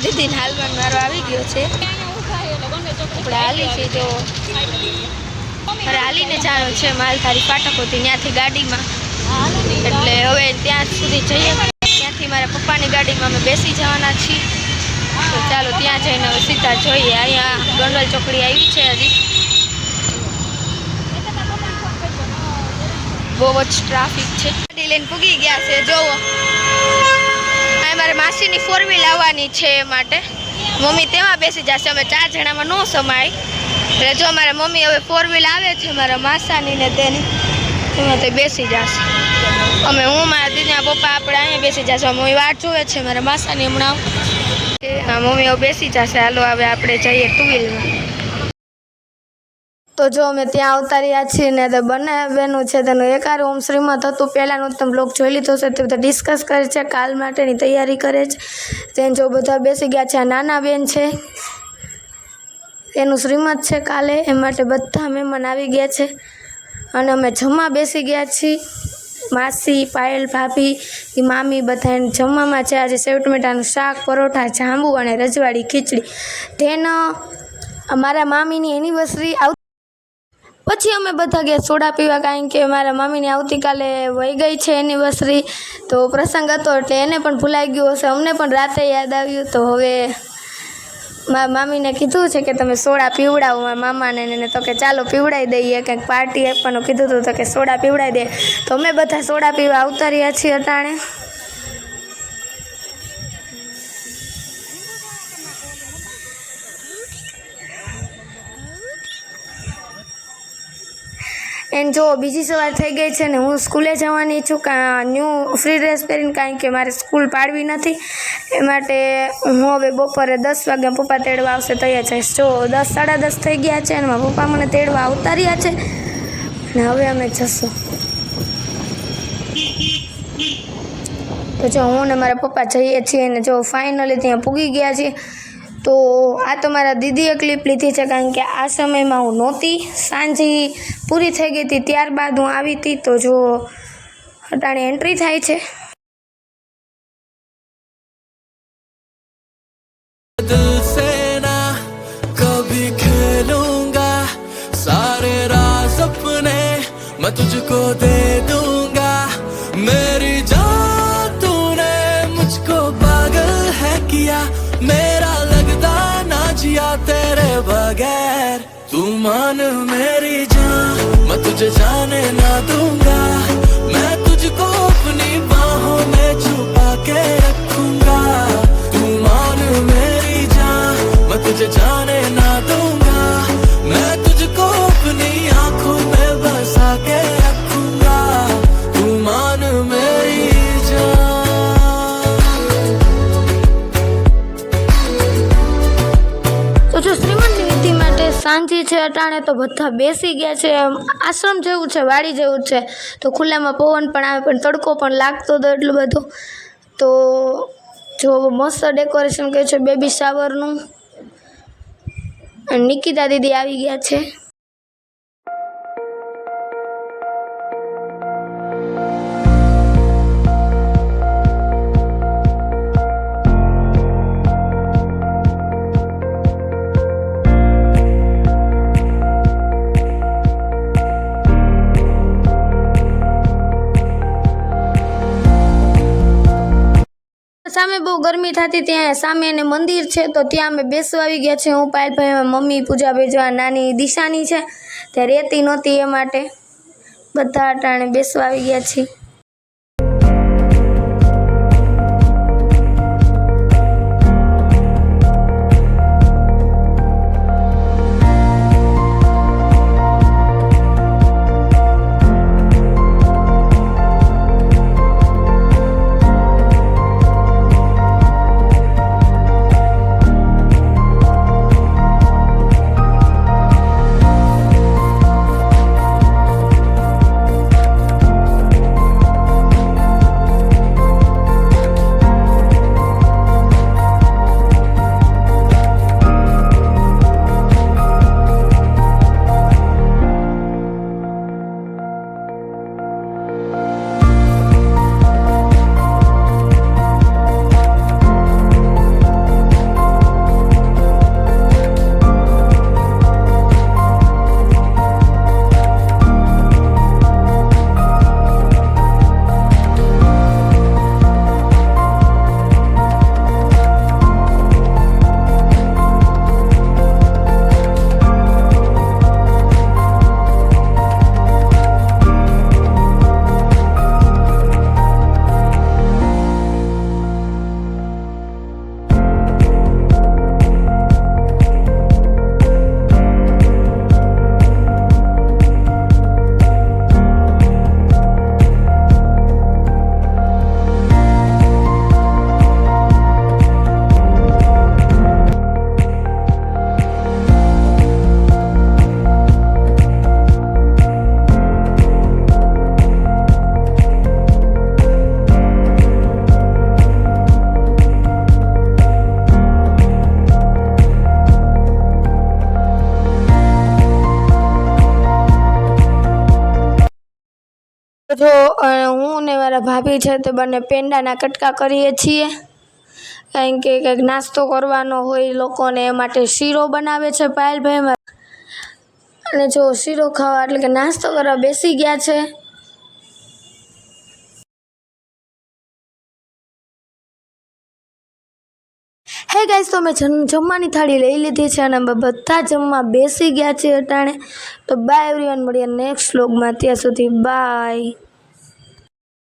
दीदी हालवान मारो આવી ગયો છે આપણે હાલી છે જો મારે હાલીને જવાનું છે માલધારી ફાટકોથી ત્યાંથી ગાડીમાં એટલે હવે ત્યાં સુધી જઈએ ત્યાંથી મારા પપ્પાની ગાડીમાં અમે બેસી જવાના છીએ તો ચાલો ત્યાં જઈને હવે સીધા જોઈએ અહીંયા ગોંડલ ચોકડી આવી છે હજી બહુ જ ટ્રાફિક છે ગાડી લઈને પૂગી ગયા છે જોવો मारे मासी नी 4 व्हील आवानी छे माटे मम्मी तेमा बेसी जाशे अमे 4 जणामां नो समाय એટલે જો મારા મમ્મી હવે 4 વ્હીલ આવે છે મારા માસાની ને તેની તેમાં તે બેસી જશે અમે હું મારા દીદીના પપ્પા આપણે અહીંયા બેસી જશે મમ્મી વાટ જોવે છે મારા માસાની હમણાં મમ્મી હવે બેસી જશે હાલો હવે આપણે જઈએ 2 વ્હીલમાં तो जो मैं त्या आवता रहा छे ने तो बने बेनू छे तेनु एकार ओम श्रीमत हतुं पहेलानुं तमे लोग जोई लीधो छे ते डिस्कस करे छे काल माटेनी तैयारी करे छे तेन जो बधा बेसी गया छे नाना बेन छे एनु श्रीमत छे काले ए माटे बधा मेहमान आवी गया छे अने अमे जमवा बेसी गया छीए मासी पायल भाभी मामी बधा जमवामां छे आज सेव टमेटानुं शाक परोठा जांबू अने रजवाड़ी खीचड़ी तेन अमारा मामीनी एनिवर्सरी पछी अमे बधा गया सोडा पीवा कारण के मारा मामी ने आवती काले वही गई है एनिवर्सरी तो प्रसंग हतो एटले एने पण भूलाई गयो हशे अमने पण राते याद आव्युं तो हवे मारा मामी ने कीधुं छे के तमे सोडा पीवडावो मारा मामा ने तो के चालो पीवडाई दईए कंईक पार्टी आपवानुं कीधुं हतुं तो के सोडा पीवडाई दे तो अमे बधा सोडा पीवा आवता रह्या छीए अटाणे एंड जो बीजी सवार थई गई है ने हूँ स्कूले जवानी छूँ न्यू फ्री ड्रेस पहरीने कारण के मारे स्कूल पाड़वी नथी ए माटे हूँ हवे बपोरे 10 वागे पप्पा तेड़वा आवशे तैयार छईश जो 10 साढ़ा 10 थई गया है अने मारा पप्पा मने तेड़वा आवता रह्या छे ने हवे अमे जशुं तो जो हूँ ने मारा पप्पा जईए छीए ने जो फाइनली त्यां पूगी गया छे तो आ तो मारा दीदीए क्लिप लीधी है कारण के आ समय में हूँ नहोती सांजे पूरी थई गई थी त्यारबाद हूँ आवी थी तो जो अटाणे एंट्री थाय छे दिल से ना कभी खेलूंगा सारे राज अपने मैं तुझको दे दूंगा मेरी जान तूने मुझको पागल है किया मेरा लगता ना जिया तेरे बगैर तू मान मेरी जान मैं तुझे जाने ना दूंगा मैं तुझको अपनी बाहों में छुपा के रखूंगा तू मान मेरी जान मैं तुझे जाने ना दूंगा मैं तुझको अपनी आंखों में बसा के रखूंगा तू मान मेरी जान तो जो श्रीमंत विधि माटे सांजे छे अटाणे तो बधा बेसी गया छे आश्रम जेवुं छे वाड़ी जेवुं छे तो खुल्लामां पवन पण आवे पण तड़को पण लागतो तो एटलो बधो तो जो मस्त डेकोरेशन कर्युं छे बेबी शावरनुं अने निकिता दीदी आवी गया छे सामे बहु गर्मी थती त्यां सामे ने मंदिर छे तो त्यां अमे बेसवा आवी गया छे हूँ पायल भाई मम्मी पूजा भेजवा नानी दिशानी छे त्यां रेती नहोती ए माटे बधा अटाणे बेसवा आवी गया छे જો હું ને મારા ભાભી છે તે બંને પેંડાના કટકા કરીએ છીએ, કારણ કે કંઈક નાસ્તો કરવાનો હોય લોકોને, એ માટે શીરો બનાવે છે પાયલભાઈ. અને જો શીરો ખાવા એટલે કે નાસ્તો કરવા બેસી ગયા છે. હે ગાઈસ, તો મેં જમવાની થાળી લઈ લીધી છે અને અમે બધા જમવા બેસી ગયા છીએ અટાણે. તો બાય એવરીવન, મળીએ નેક્સ્ટ વ્લોગમાં. ત્યાં સુધી બાય.